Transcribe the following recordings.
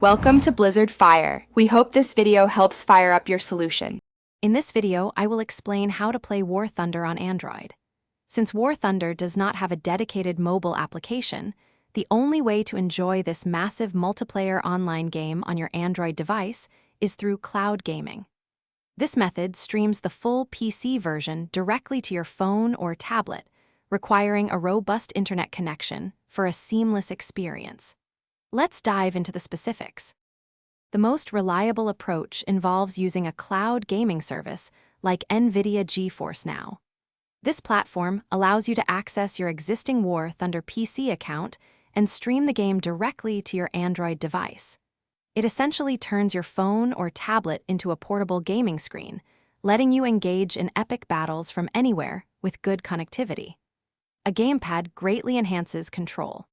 Welcome to Blizzard Fire. We hope this video helps fire up your solution. In this video, I will explain how to play War Thunder on Android. Since War Thunder does not have a dedicated mobile application, the only way to enjoy this massive multiplayer online game on your Android device is through cloud gaming. This method streams the full PC version directly to your phone or tablet, requiring a robust internet connection for a seamless experience. Let's dive into the specifics. The most reliable approach involves using a cloud gaming service like NVIDIA GeForce Now. This platform allows you to access your existing War Thunder PC account and stream the game directly to your Android device. It essentially turns your phone or tablet into a portable gaming screen, letting you engage in epic battles from anywhere with good connectivity. A gamepad greatly enhances control.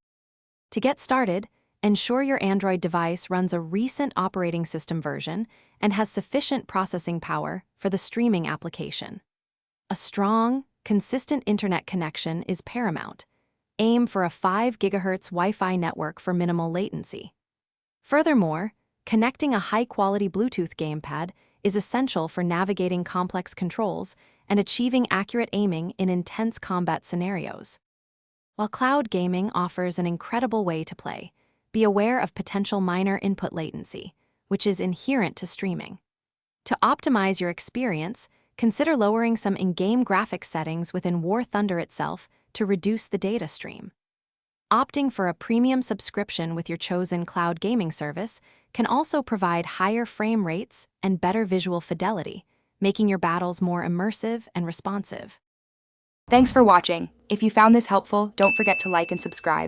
To get started, ensure your Android device runs a recent operating system version and has sufficient processing power for the streaming application. A strong, consistent internet connection is paramount. Aim for a 5 GHz Wi-Fi network for minimal latency. Furthermore, connecting a high-quality Bluetooth gamepad is essential for navigating complex controls and achieving accurate aiming in intense combat scenarios. While cloud gaming offers an incredible way to play, be aware of potential minor input latency, which is inherent to streaming. To optimize your experience, consider lowering some in-game graphics settings within War Thunder itself to reduce the data stream. Opting for a premium subscription with your chosen cloud gaming service can also provide higher frame rates and better visual fidelity, making your battles more immersive and responsive. Thanks for watching. If you found this helpful, don't forget to like and subscribe.